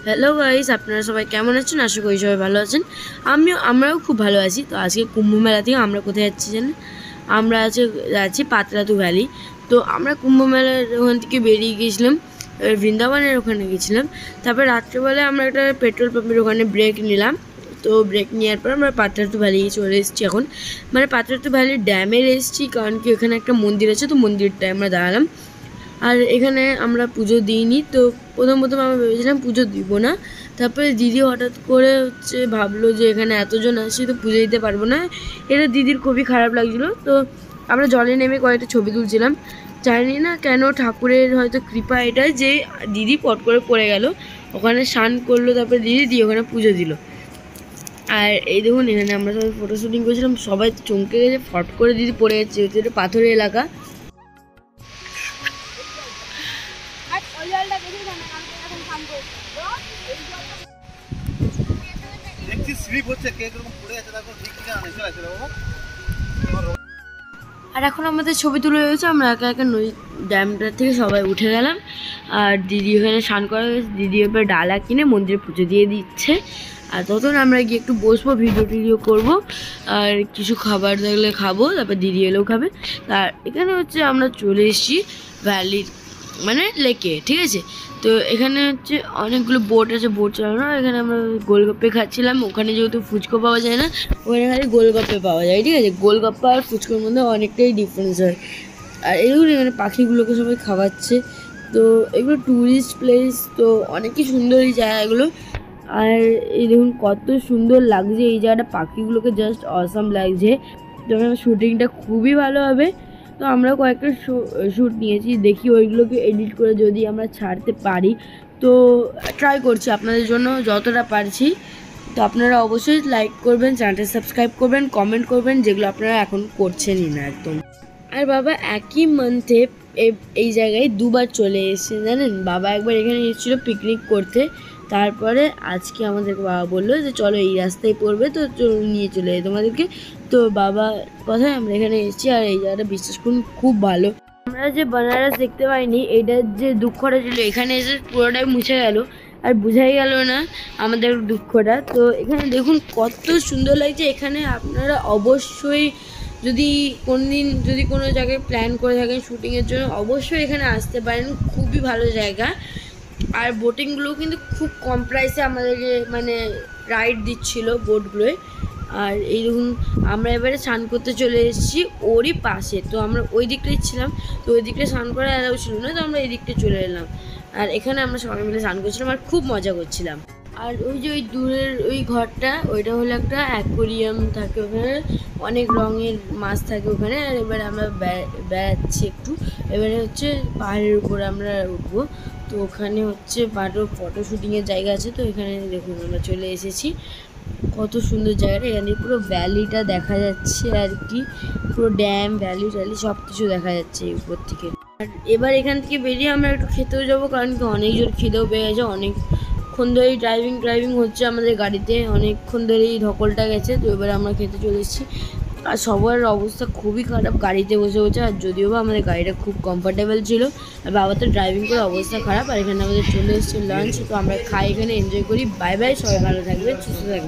Hello guys, আপনারা সবাই কেমন আছেন? আশা করি সবাই ভালো আছেন। আমরাও খুব ভালো আছি। তো আজকে কুম্ভ মেলা থেকে আমরা কোথায় যাচ্ছি জানেন? আমরা যাচ্ছি পাতলাতু ভ্যালি। তো আমরা কুম্ভ মেলার ওখান থেকে বেরিয়ে গিয়েছিলাম, বৃন্দাবনের ওখানে গেছিলাম। তারপর রাত্রেবেলায় আমরা একটা পেট্রোল পাম্পের ওখানে ব্রেক নিলাম। তো ব্রেক নেওয়ার পর আমরা পাতলাতু ভ্যালি চলে এসেছি এখন। মানে পাতলাতু ভ্যালির ড্যামে এসেছি, কারণ কি ওখানে একটা মন্দির আছে, তো মন্দিরটায় আমরা দাঁড়ালাম। আর এখানে আমরা পুজো দিইনি। তো প্রথম আমরা ভেবেছিলাম পুজো দিব না। তারপরে দিদি হঠাৎ করে ভাবলো যে এখানে এতজন আসি, তো পুজো দিতে পারবো না। এটা দিদির খুবই খারাপ লাগছিলো। তো আমরা জলে নেমে কয়েকটা ছবি তুলছিলাম। জানি না কেন শ্যকুরের হয়তো কৃপা এটাই যে দিদি পট করে পড়ে গেল, ওখানে স্নান করলো, তারপরে দিদি দিয়ে ওখানে পুজো দিল। আর এই দেখুন, এখানে আমরা সবাই ফটো শ্যুটিং করেছিলাম, সবাই চমকে গেছে, ফট করে দিদি পড়ে যাচ্ছে। এটা পাথরের এলাকা। আর এখন আমাদের ছবি তুলে রয়েছে, আমরা একা একা নদী ড্যামটার থেকে সবাই উঠে গেলাম। আর দিদি ওখানে স্নান করা হয়েছে, দিদি এবার ডালা কিনে মন্দিরে পুজো দিয়ে দিচ্ছে। আর তখন আমরা গিয়ে একটু বসবো, ভিডিও করবো, আর কিছু খাবার থাকলে খাবো, তারপর দিদি এলেও খাবে। আর এখানে আমরা চলে এসেছি ভ্যালির মানে লেকে, ঠিক আছে। তো এখানে অনেকগুলো বোট আছে, বোট চালানো। এখানে আমরা গোলগাপ্পে খাচ্ছিলাম। ওখানে যেহেতু ফুচকা পাওয়া যায় না, ওখানে খালি গোলগাপ্পে পাওয়া যায়, ঠিক আছে। গোলগাপ্পা আর ফুচকার মধ্যে অনেকটাই ডিফারেন্স হয়। আর এগুলো এখানে পাখিগুলোকে সবাই খাওয়াচ্ছে। তো এগুলো ট্যুরিস্ট প্লেস, তো অনেকই সুন্দর এই জায়গাগুলো। আর এই দেখুন কত সুন্দর লাগছে এই জায়গাটা, পাখিগুলোকে জাস্ট অসাম লাগছে। তো শুটিংটা খুবই ভালো হবে। তো আমরা কয়েকটা শ্যুট নিয়েছি, দেখি ওইগুলোকে এডিট করে যদি আমরা ছাড়তে পারি। তো ট্রাই করছি আপনাদের জন্য যতটা পারছি। তো আপনারা অবশ্যই লাইক করবেন, চ্যানেলটা সাবস্ক্রাইব করবেন, কমেন্ট করবেন, যেগুলো আপনারা এখন করছেনই না একদম। আর বাবা একই মান্থে এই জায়গায় দুবার চলে এসেছে জানেন। বাবা একবার এখানে এসেছিলো পিকনিক করতে, তারপরে আজকে আমাদেরকে বাবা বললো যে চলো এই রাস্তায় পড়বে, তো নিয়ে চলে যাই তোমাদেরকে। তো বাবার কথায় আমরা এখানে এসেছি। আর এই জায়গাটা বিশ্বাস করুন খুব ভালো। আমরা যে বেনারস দেখতে পাইনি, এটার যে দুঃখটা ছিল এখানে এসে পুরোটাই মুছে গেল, আর বোঝাই গেল না আমাদের দুঃখটা। তো এখানে দেখুন কত সুন্দর লাগছে। এখানে আপনারা অবশ্যই যদি কোনো জায়গায় প্ল্যান করে থাকেন শ্যুটিংয়ের জন্য, অবশ্যই এখানে আসতে পারেন, খুবই ভালো জায়গা। আর বোটিংগুলো কিন্তু খুব কম প্রাইসে আমাদেরকে মানে রাইড দিচ্ছিলো বোটগুলোয়। আর এই দেখুন আমরা এবারে স্নান করতে চলে এসেছি ওরই পাশে। তো আমরা ওই দিকটাই ছিলাম, তো ওই দিকটায় স্নান করা অ্যালাউ ছিল না, তো আমরা এই দিকটায় চলে এলাম। আর এখানে আমরা সবাই মিলে স্নান করছিলাম আর খুব মজা করছিলাম। আর ওই যে ওই দূরের ওই ঘরটা, ওইটা হলো একটা অ্যাকোরিয়াম থাকে, ওখানে অনেক রঙের মাছ থাকে ওখানে। আর এবারে আমরা বেড়াচ্ছি একটু। এবারে পাহাড়ের উপরে আমরা উঠবো। তো ওখানে পাহাড়ের ফটো শ্যুটিংয়ের জায়গা আছে। তো এখানে দেখুন আমরা চলে এসেছি, কত সুন্দর জায়গাটা। এখানে পুরো ভ্যালিটা দেখা যাচ্ছে আর কি, পুরো ড্যাম ভ্যালি সব কিছু দেখা যাচ্ছে উপর থেকে। আর এবার এখান থেকে বেরিয়ে আমরা একটু খেতেও যাবো, কারণ কি অনেক জোর খিদেও পেয়ে গেছে। অনেকক্ষণ ধরেই ড্রাইভিং হচ্ছে আমাদের গাড়িতে, অনেকক্ষণ ধরেই ধকলটা গেছে। তো এবার আমরা খেতে চলে এসেছি। আর সবার অবস্থা খুবই খারাপ গাড়িতে বসে বসে। আর যদিও বা আমাদের গাড়িটা খুব কমফর্টেবল ছিল, আর বাবা তো ড্রাইভিং করে অবস্থা খারাপ। আর এখানে আমাদের চলে এসেছে লাঞ্চ। তো আমরা খাই, এখানে এনজয় করি। বাই বাই, সবাই ভালো থাকবে, সুস্থ থাকবে।